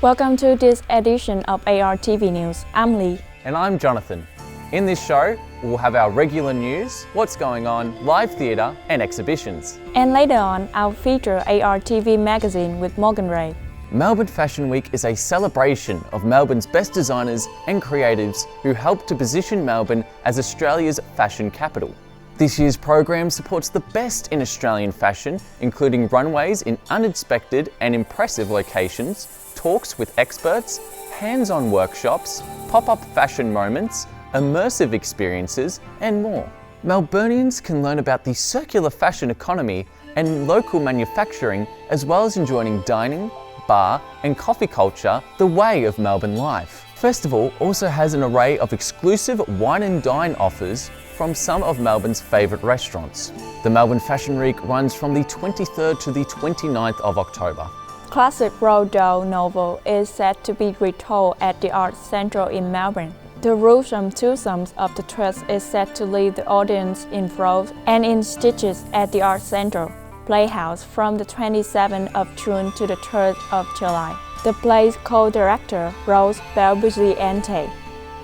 Welcome to this edition of ARTV News. I'm Lee. And I'm Jonathan. In this show, we'll have our regular news, what's going on, live theatre and exhibitions. And later on, I'll feature ARTV magazine with Morgan Ray. Melbourne Fashion Week is a celebration of Melbourne's best designers and creatives who help to position Melbourne as Australia's fashion capital. This year's program supports the best in Australian fashion, including runways in uninspected and impressive locations, talks with experts, hands-on workshops, pop-up fashion moments, immersive experiences, and more. Melburnians can learn about the circular fashion economy and local manufacturing, as well as enjoying dining, bar and coffee culture, the way of Melbourne life. Festival also has an array of exclusive wine and dine offers from some of Melbourne's favourite restaurants. The Melbourne Fashion Week runs from the 23rd to the 29th of October. Classic Roald Dahl novel is set to be retold at the Arts Central in Melbourne. The gruesome twosomes of the twist is set to leave the audience enthralled and in stitches at the Arts Central Playhouse from the 27th of June to the 3rd of July. The play's co-director, Rose Belbuziente,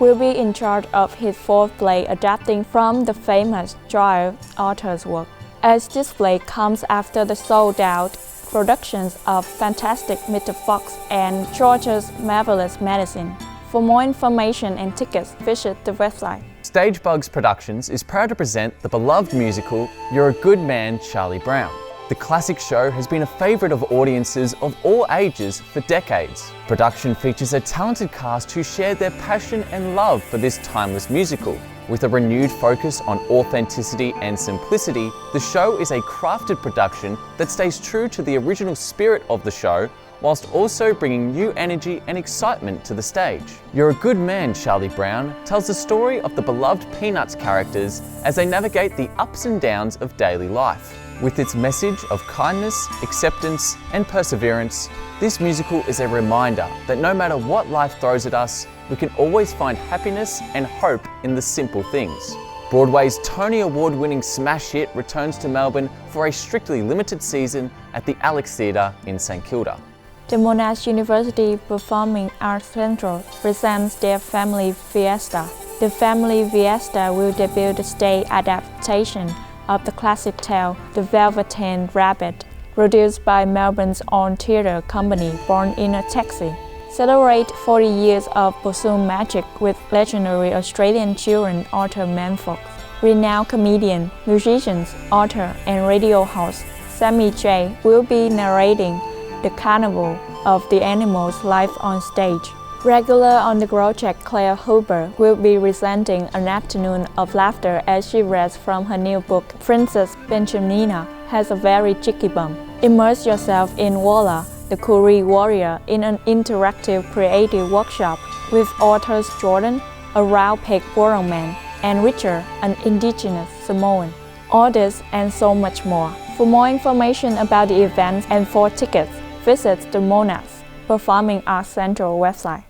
will be in charge of his fourth play adapting from the famous Joel author's work. As this play comes after the sold-out productions of Fantastic Mr. Fox and George's Marvelous Medicine. For more information and tickets, visit the website. Stagebugs Productions is proud to present the beloved musical You're a Good Man, Charlie Brown. The classic show has been a favourite of audiences of all ages for decades. Production features a talented cast who shared their passion and love for this timeless musical. With a renewed focus on authenticity and simplicity, the show is a crafted production that stays true to the original spirit of the show, whilst also bringing new energy and excitement to the stage. You're a Good Man, Charlie Brown tells the story of the beloved Peanuts characters as they navigate the ups and downs of daily life. With its message of kindness, acceptance and perseverance, this musical is a reminder that no matter what life throws at us, we can always find happiness and hope in the simple things. Broadway's Tony Award-winning smash hit returns to Melbourne for a strictly limited season at the Alex Theatre in St Kilda. The Monash University Performing Arts Central presents their Family Fiesta. The Family Fiesta will debut the stage adaptation of the classic tale The Velveteen Rabbit, produced by Melbourne's own theatre company Born in a Taxi. Celebrate 40 years of Bosom magic with legendary Australian children Arthur Manfox, renowned comedian, musicians, author and radio host Sammy J will be narrating the carnival of the animals live on stage. Regular on the project Claire Hooper will be presenting an afternoon of laughter as she reads from her new book, Princess Benjaminina Has a Very Cheeky Bum. Immerse yourself in Walla, the Koori warrior, in an interactive creative workshop with authors Jordan, a round peg man, and Richard, an indigenous Samoan. All this and so much more. For more information about the events and for tickets, visit the Monash Performing Arts Central website.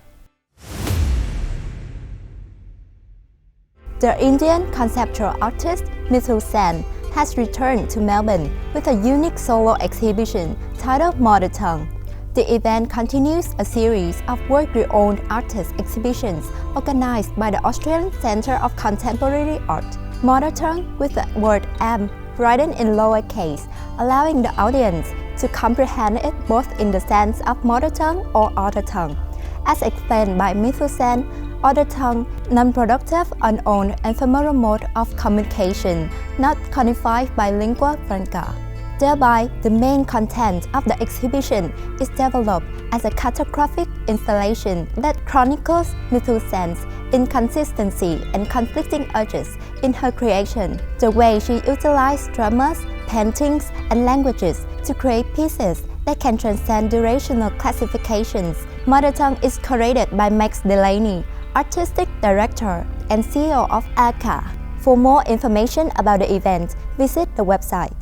The Indian conceptual artist Mithul Sen has returned to Melbourne with a unique solo exhibition titled Mother Tongue. The event continues a series of work-renowned artist exhibitions organized by the Australian Centre of Contemporary Art. Mother Tongue with the word M written in lowercase, allowing the audience to comprehend it both in the sense of mother tongue or other tongue. As explained by Mithul Sen, other tongue, non-productive, unowned, ephemeral mode of communication, not codified by lingua franca. Thereby, the main content of the exhibition is developed as a cartographic installation that chronicles Mithul Sen's inconsistency and conflicting urges in her creation, the way she utilized dramas, paintings, and languages to create pieces that can transcend durational classifications. Mother Tongue is curated by Max Delaney, Artistic Director and CEO of ARCA. For more information about the event, visit the website.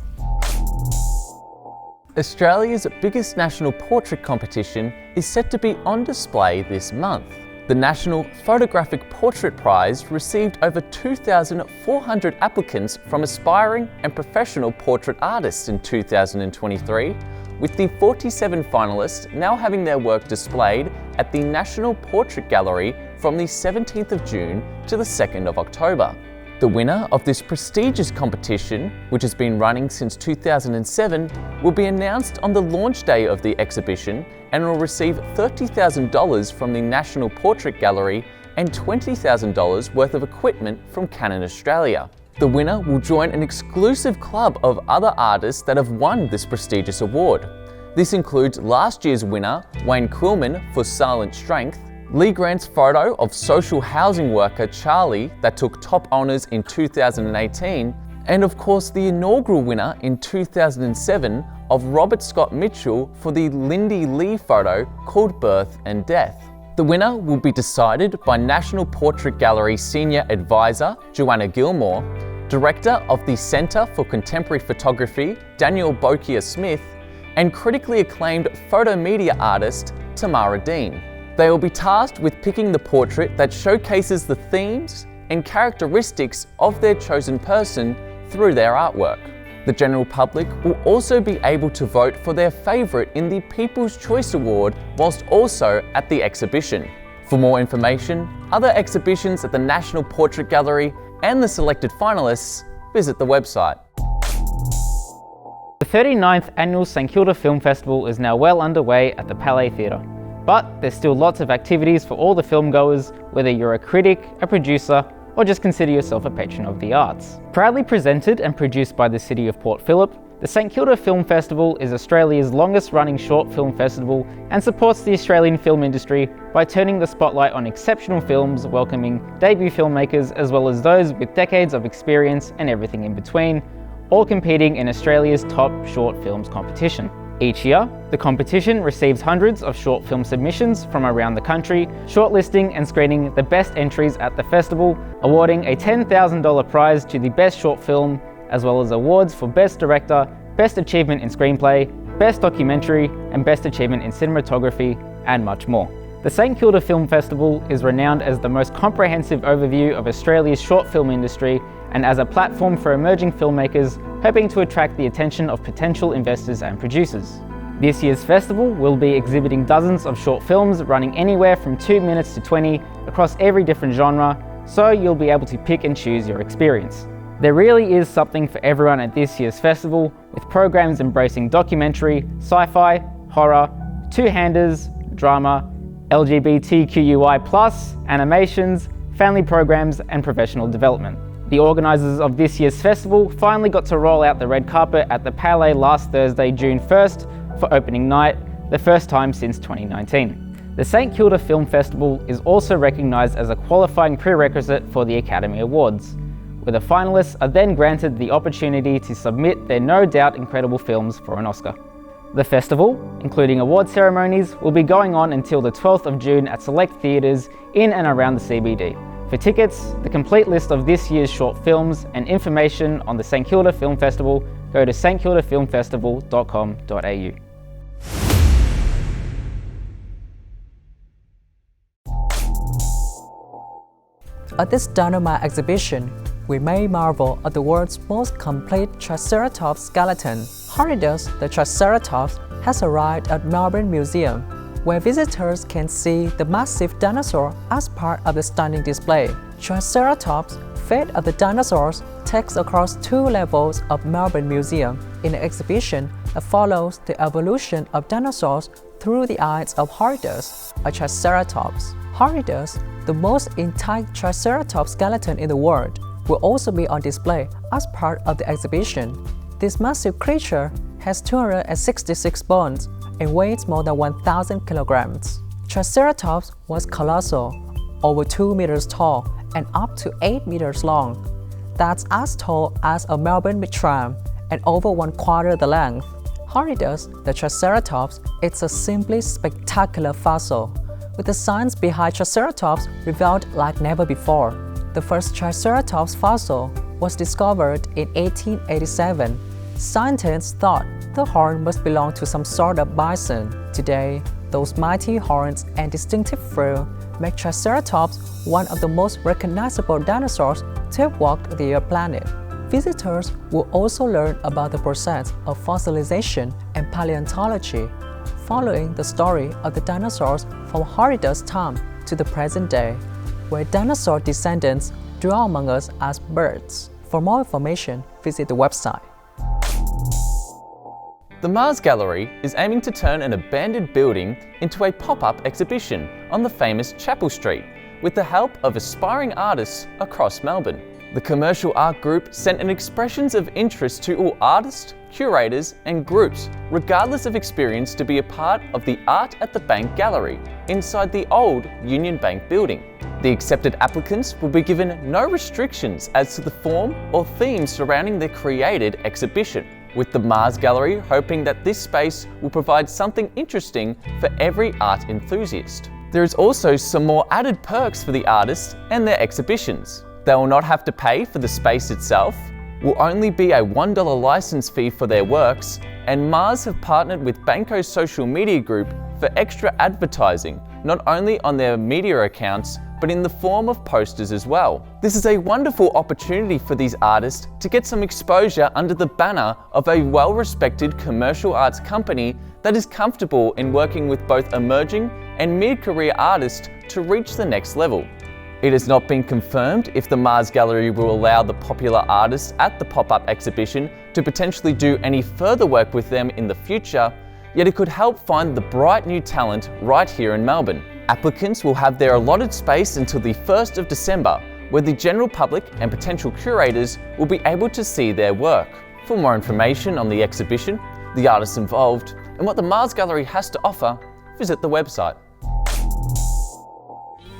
Australia's biggest national portrait competition is set to be on display this month. The National Photographic Portrait Prize received over 2,400 applicants from aspiring and professional portrait artists in 2023, with the 47 finalists now having their work displayed at the National Portrait Gallery from the 17th of June to the 2nd of October. The winner of this prestigious competition, which has been running since 2007, will be announced on the launch day of the exhibition and will receive $30,000 from the National Portrait Gallery and $20,000 worth of equipment from Canon Australia. The winner will join an exclusive club of other artists that have won this prestigious award. This includes last year's winner, Wayne Quillman, for Silent Strength, Lee Grant's photo of social housing worker Charlie that took top honours in 2018, and of course the inaugural winner in 2007 of Robert Scott Mitchell for the Lindy Lee photo called Birth and Death. The winner will be decided by National Portrait Gallery Senior Advisor Joanna Gilmore, Director of the Centre for Contemporary Photography Daniel Bokia Smith, and critically acclaimed photo media artist Tamara Dean. They will be tasked with picking the portrait that showcases the themes and characteristics of their chosen person through their artwork. The general public will also be able to vote for their favourite in the People's Choice Award whilst also at the exhibition. For more information, other exhibitions at the National Portrait Gallery and the selected finalists, visit the website. The 39th Annual St Kilda Film Festival is now well underway at the Palais Theatre. But there's still lots of activities for all the film goers, whether you're a critic, a producer, or just consider yourself a patron of the arts. Proudly presented and produced by the City of Port Phillip, the St Kilda Film Festival is Australia's longest running short film festival and supports the Australian film industry by turning the spotlight on exceptional films, welcoming debut filmmakers as well as those with decades of experience and everything in between, all competing in Australia's top short films competition. Each year, the competition receives hundreds of short film submissions from around the country, shortlisting and screening the best entries at the festival, awarding a $10,000 prize to the best short film, as well as awards for Best Director, Best Achievement in Screenplay, Best Documentary, and Best Achievement in Cinematography, and much more. The St Kilda Film Festival is renowned as the most comprehensive overview of Australia's short film industry and as a platform for emerging filmmakers hoping to attract the attention of potential investors and producers. This year's festival will be exhibiting dozens of short films running anywhere from 2 minutes to 20 across every different genre, so you'll be able to pick and choose your experience. There really is something for everyone at this year's festival, with programs embracing documentary, sci-fi, horror, two-handers, drama, LGBTQI+, animations, family programs, and professional development. The organisers of this year's festival finally got to roll out the red carpet at the Palais last Thursday, June 1st for opening night, the first time since 2019. The St Kilda Film Festival is also recognised as a qualifying prerequisite for the Academy Awards, where the finalists are then granted the opportunity to submit their no doubt incredible films for an Oscar. The festival, including award ceremonies, will be going on until the 12th of June at select theatres in and around the CBD. For tickets, the complete list of this year's short films and information on the St Kilda Film Festival, go to stkildafilmfestival.com.au. At this dynamite exhibition, we may marvel at the world's most complete Triceratops skeleton. Horridus the Triceratops has arrived at Melbourne Museum, where visitors can see the massive dinosaur as part of the stunning display. Triceratops, Fate of the Dinosaurs, takes across 2 levels of Melbourne Museum in an exhibition that follows the evolution of dinosaurs through the eyes of Horridus, a Triceratops. Horridus, the most intact Triceratops skeleton in the world, will also be on display as part of the exhibition. This massive creature has 266 bones and weighs more than 1,000 kilograms. Triceratops was colossal, over 2 meters tall and up to 8 meters long. That's as tall as a Melbourne mid-tram and over 1/4 the length. Horridus the Triceratops is a simply spectacular fossil, with the science behind Triceratops revealed like never before. The first Triceratops fossil was discovered in 1887. Scientists thought the horn must belong to some sort of bison. Today, those mighty horns and distinctive frill make Triceratops one of the most recognizable dinosaurs to have walked the planet. Visitors will also learn about the process of fossilization and paleontology, following the story of the dinosaurs from Horridus' time to the present day, where dinosaur descendants dwell among us as birds. For more information, visit the website. The Mars Gallery is aiming to turn an abandoned building into a pop-up exhibition on the famous Chapel Street, with the help of aspiring artists across Melbourne. The commercial art group sent an expressions of interest to all artists, curators and groups, regardless of experience, to be a part of the Art at the Bank Gallery inside the old Union Bank building. The accepted applicants will be given no restrictions as to the form or theme surrounding their created exhibition, with the Mars Gallery hoping that this space will provide something interesting for every art enthusiast. There is also some more added perks for the artists and their exhibitions. They will not have to pay for the space itself, will only be a $1 license fee for their works, and Mars have partnered with Banco's social media group for extra advertising, not only on their media accounts, but in the form of posters as well. This is a wonderful opportunity for these artists to get some exposure under the banner of a well-respected commercial arts company that is comfortable in working with both emerging and mid-career artists to reach the next level. It has not been confirmed if the Mars Gallery will allow the popular artists at the pop-up exhibition to potentially do any further work with them in the future, yet it could help find the bright new talent right here in Melbourne. Applicants will have their allotted space until the 1st of December, where the general public and potential curators will be able to see their work. For more information on the exhibition, the artists involved, and what the Mars Gallery has to offer, visit the website.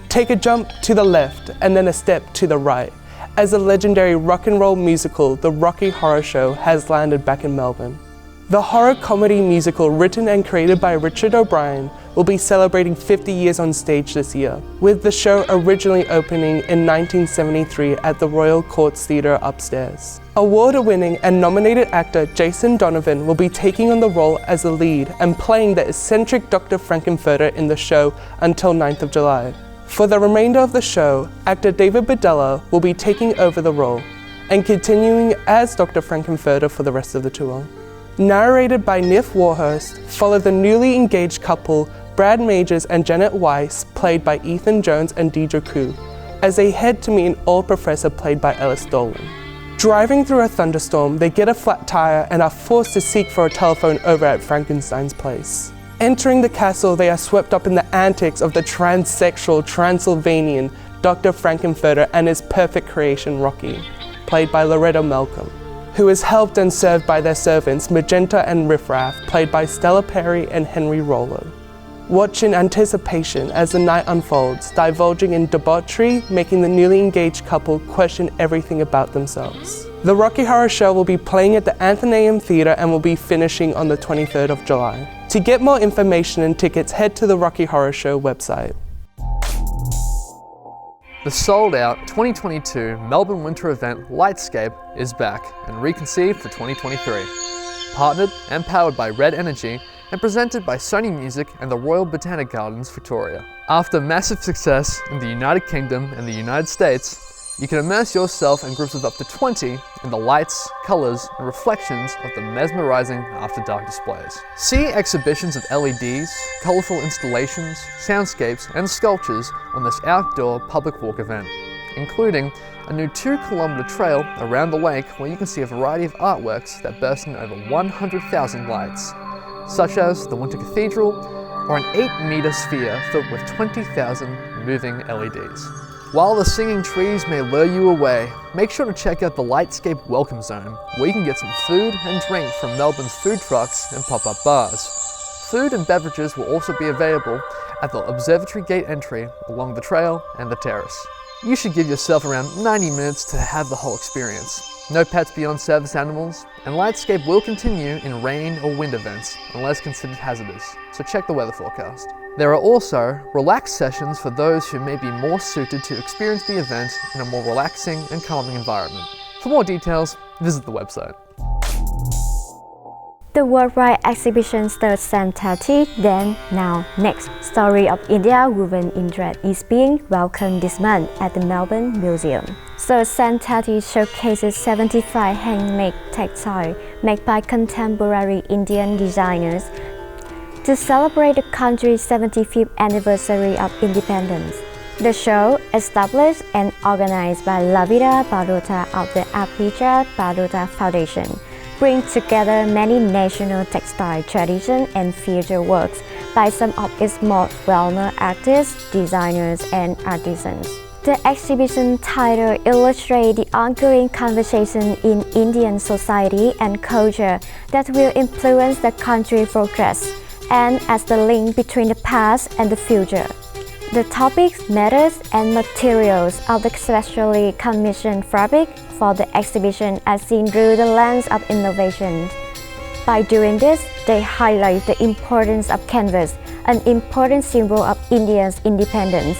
Take a jump to the left and then a step to the right, as the legendary rock and roll musical The Rocky Horror Show has landed back in Melbourne. The horror comedy musical, written and created by Richard O'Brien, will be celebrating 50 years on stage this year, with the show originally opening in 1973 at the Royal Courts Theatre upstairs. Award-winning and nominated actor Jason Donovan will be taking on the role as the lead and playing the eccentric Dr. Frankenfurter in the show until 9th of July. For the remainder of the show, actor David Bedella will be taking over the role and continuing as Dr. Frankenfurter for the rest of the tour. Narrated by Niff Warhurst, follow the newly engaged couple Brad Majors and Janet Weiss, played by Ethan Jones and Deidre Koo, as they head to meet an old professor played by Ellis Dolan. Driving through a thunderstorm, they get a flat tire and are forced to seek for a telephone over at Frankenstein's place. Entering the castle, they are swept up in the antics of the transsexual Transylvanian Dr. Frankenfurter and his perfect creation Rocky, played by Loretta Malcolm, who is helped and served by their servants Magenta and Riffraff, played by Stella Perry and Henry Rollo. Watch in anticipation as the night unfolds, divulging in debauchery, making the newly engaged couple question everything about themselves. The Rocky Horror Show will be playing at the Athenaeum Theatre and will be finishing on the 23rd of July. To get more information and tickets, head to the Rocky Horror Show website. The sold-out 2022 Melbourne winter event Lightscape is back and reconceived for 2023. Partnered and powered by Red Energy and presented by Sony Music and the Royal Botanic Gardens, Victoria. After massive success in the United Kingdom and the United States, you can immerse yourself in groups of up to 20 in the lights, colours and reflections of the mesmerising After Dark displays. See exhibitions of LEDs, colourful installations, soundscapes and sculptures on this outdoor public walk event, including a new 2-kilometre trail around the lake where you can see a variety of artworks that burst in over 100,000 lights, such as the Winter Cathedral or an 8-metre sphere filled with 20,000 moving LEDs. While the singing trees may lure you away, make sure to check out the Lightscape Welcome Zone, where you can get some food and drink from Melbourne's food trucks and pop-up bars. Food and beverages will also be available at the Observatory Gate entry along the trail and the terrace. You should give yourself around 90 minutes to have the whole experience. No pets beyond service animals, and Lightscape will continue in rain or wind events unless considered hazardous, so check the weather forecast. There are also relaxed sessions for those who may be more suited to experience the event in a more relaxing and calming environment. For more details, visit the website. The worldwide exhibition Sir Santati Then Now Next Story of India Woven in Thread is being welcomed this month at the Melbourne Museum. Sir Santati showcases 75 handmade textiles made by contemporary Indian designers to celebrate the country's 75th anniversary of independence. The show, established and organized by Lavida Baroda of the Apija Baroda Foundation, brings together many national textile traditions and future works by some of its most well-known artists, designers, and artisans. The exhibition title illustrates the ongoing conversation in Indian society and culture that will influence the country's progress and as the link between the past and the future. The topics, methods, and materials of the specially commissioned fabric for the exhibition are seen through the lens of innovation. By doing this, they highlight the importance of canvas, an important symbol of India's independence,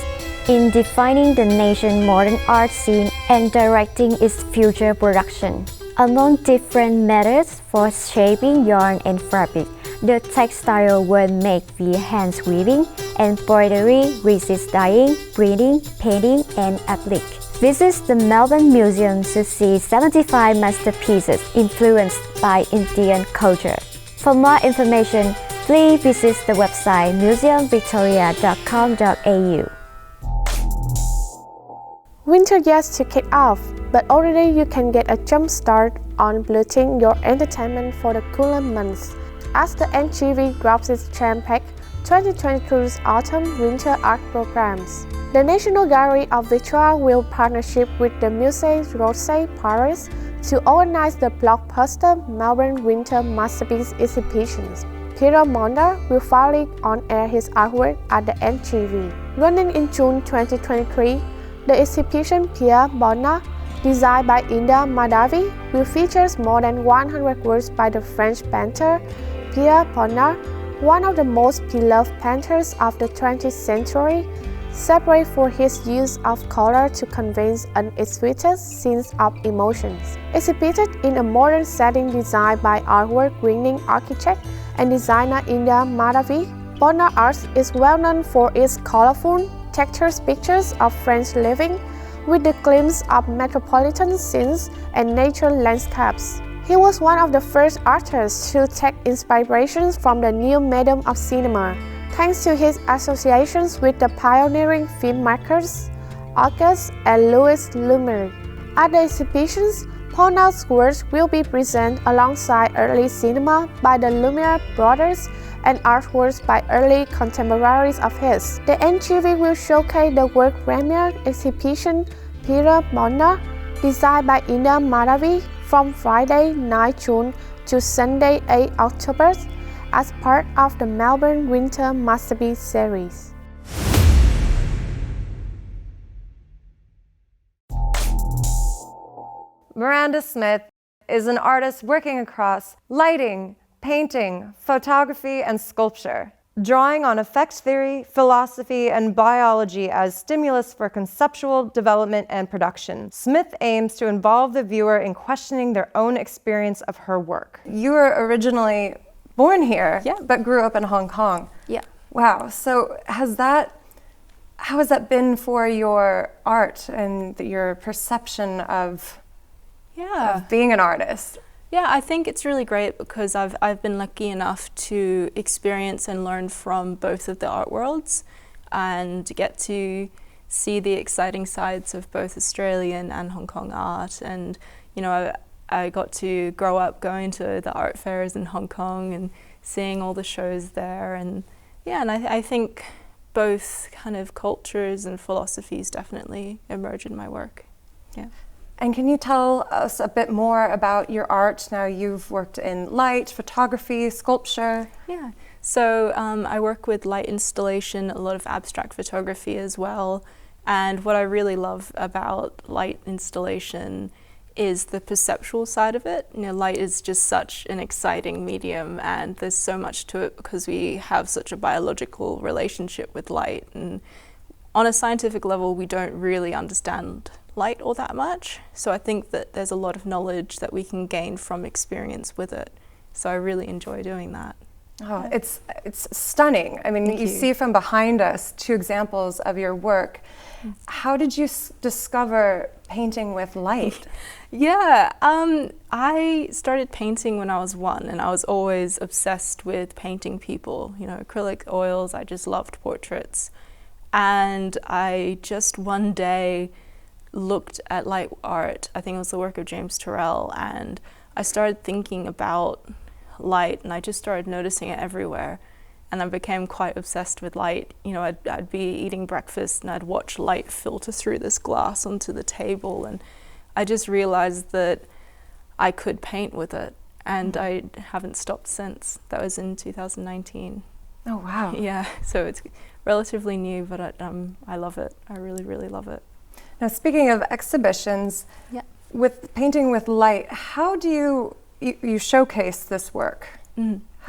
in defining the nation's modern art scene and directing its future production. Among different methods for shaping yarn and fabric, the textiles were made via hand weaving, embroidery, resist dyeing, printing, painting, and applique. Visit the Melbourne Museum to see 75 masterpieces influenced by Indian culture. For more information, please visit the website museumvictoria.com.au. Winter yet to kick off, but already you can get a jump start on bloating your entertainment for the cooler months. As the ARTV drops its jam-packed 2022's Autumn-Winter Art Programs. The National Gallery of Victoria will partnership with the Musée d'Orsay Paris to organize the blockbuster Melbourne Winter Masterpiece exhibitions. Peter Mondar will finally on-air his artwork at the ARTV. Running in June 2023, the exhibition Pierre Bonnat, designed by Indra Madhavi, will feature more than 100 works by the French painter Pierre Bonnat, one of the most beloved painters of the 20th century, celebrated for his use of color to convey an exquisite sense of emotions. Exhibited in a modern setting designed by award-winning architect and designer Indra Madhavi, Bonnat art is well known for its colorful, textured pictures of French living, with the glimpse of metropolitan scenes and nature landscapes. He was one of the first artists to take inspirations from the new medium of cinema, thanks to his associations with the pioneering filmmakers Auguste and Louis Lumiere. At the exhibitions, Bonnat's works will be presented alongside early cinema by the Lumiere brothers and artworks by early contemporaries of his. The ARTV will showcase the work premiere exhibition Peter Bonnat, designed by Indra Madhavi, from Friday 9 June to Sunday 8 October as part of the Melbourne Winter Masterpiece series. Miranda Smith is an artist working across lighting, painting, photography, and sculpture, drawing on effect theory, philosophy, and biology as stimulus for conceptual development and production. Smith aims to involve the viewer in questioning their own experience of her work. You were originally born here, but grew up in Hong Kong. Yeah. Wow. So how has that been for your art and your perception of being an artist? Yeah, I think it's really great because I've been lucky enough to experience and learn from both of the art worlds and get to see the exciting sides of both Australian and Hong Kong art. And, you know, I got to grow up going to the art fairs in Hong Kong and seeing all the shows there. And yeah, and I think both kind of cultures and philosophies definitely emerge in my work. Yeah. And can you tell us a bit more about your art? Now you've worked in light, photography, sculpture. Yeah, so I work with light installation, a lot of abstract photography as well. And what I really love about light installation is the perceptual side of it. You know, light is just such an exciting medium and there's so much to it because we have such a biological relationship with light. And on a scientific level, we don't really understand light all that much. So I think that there's a lot of knowledge that we can gain from experience with it. So I really enjoy doing that. Oh, it's stunning. I mean, Thank you you. see from behind us 2 examples of your work. How did you discover painting with light? Yeah, I started painting when I was 1, and I was always obsessed with painting people, you know, acrylic oils. I just loved portraits. And I just one day looked at light art. I think it was the work of James Turrell, and I started thinking about light, and I just started noticing it everywhere. And I became quite obsessed with light. You know, I'd be eating breakfast and I'd watch light filter through this glass onto the table, and I just realized that I could paint with it, and I haven't stopped since. That was in 2019. Oh, wow. Yeah, so it's relatively new, but I love it. I really, really love it. Now, speaking of exhibitions, with painting with light, how do you showcase this work?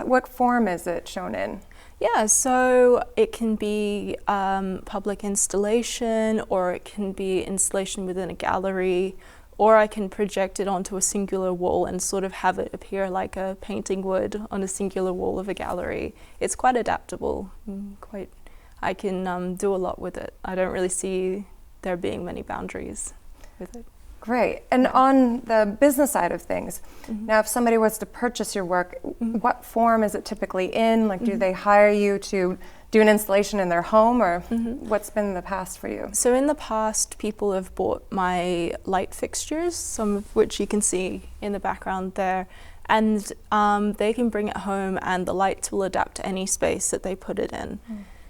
What form is it shown in? Yeah, so it can be public installation, or it can be installation within a gallery, or I can project it onto a singular wall and sort of have it appear like a painting would on a singular wall of a gallery. It's quite adaptable. I can do a lot with it. I don't really see there being many boundaries with it. Great. And on the business side of things, now if somebody was to purchase your work, what form is it typically in? Like, do they hire you to do an installation in their home, or what's been the past for you? So in the past, people have bought my light fixtures, some of which you can see in the background there, and they can bring it home and the lights will adapt to any space that they put it in.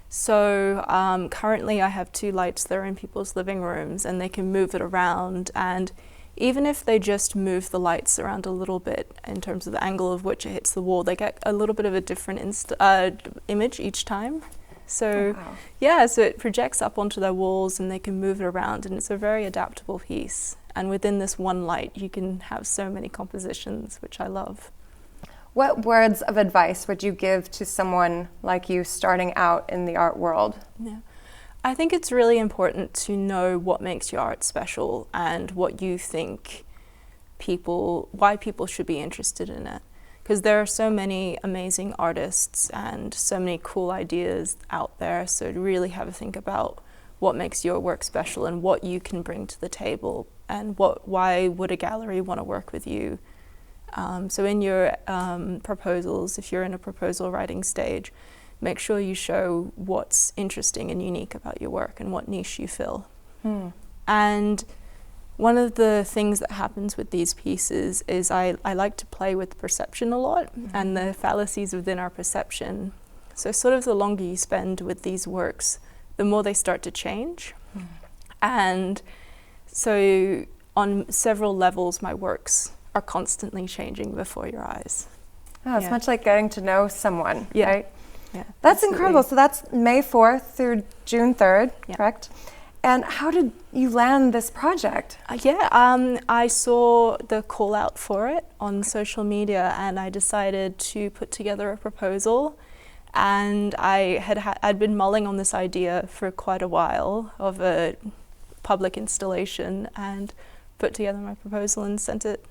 So currently I have 2 lights that are in people's living rooms, and they can move it around, and even if they just move the lights around a little bit in terms of the angle of which it hits the wall, they get a little bit of a different image each time. So yeah, so it projects up onto their walls and they can move it around, and it's a very adaptable piece. And within this one light you can have so many compositions, which I love. What words of advice would you give to someone like you starting out in the art world? Yeah, I think it's really important to know what makes your art special and what you think why people should be interested in it. Because there are so many amazing artists and so many cool ideas out there, so to really have a think about what makes your work special and what you can bring to the table, and why would a gallery want to work with you. So in your proposals, if you're in a proposal writing stage, make sure you show what's interesting and unique about your work and what niche you fill. And one of the things that happens with these pieces is I like to play with perception a lot and the fallacies within our perception. So sort of the longer you spend with these works, the more they start to change. And so on several levels, my works are constantly changing before your eyes. Oh, it's much like getting to know someone, right? Yeah, that's incredible. So that's May 4th through June 3rd, correct? And how did you land this project? I saw the call out for it on social media, and I decided to put together a proposal. And I'd been mulling on this idea for quite a while of a public installation, and put together my proposal and sent it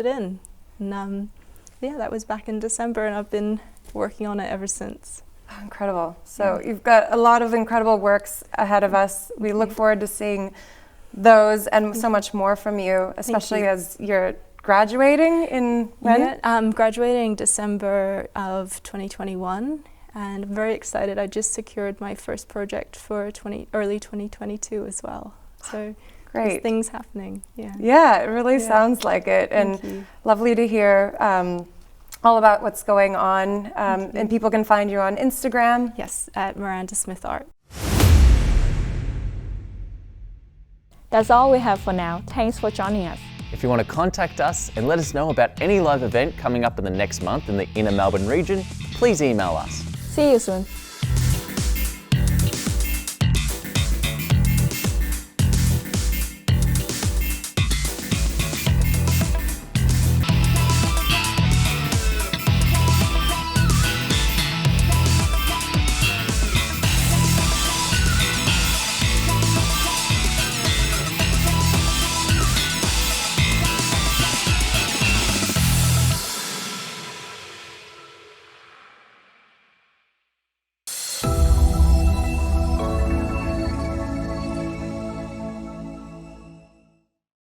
in. And that was back in December, and I've been working on it ever since. Oh, incredible. So you've got a lot of incredible works ahead of us. We look forward to seeing those and so much more from you, especially as you're graduating in when? I'm graduating December of 2021, and I'm very excited. I just secured my first project for early 2022 as well. So great. There's things happening. Yeah, it really sounds like it. And lovely to hear all about what's going on. And people can find you on Instagram. Yes, at Miranda Smith Art. That's all we have for now. Thanks for joining us. If you want to contact us and let us know about any live event coming up in the next month in the inner Melbourne region, please email us. See you soon.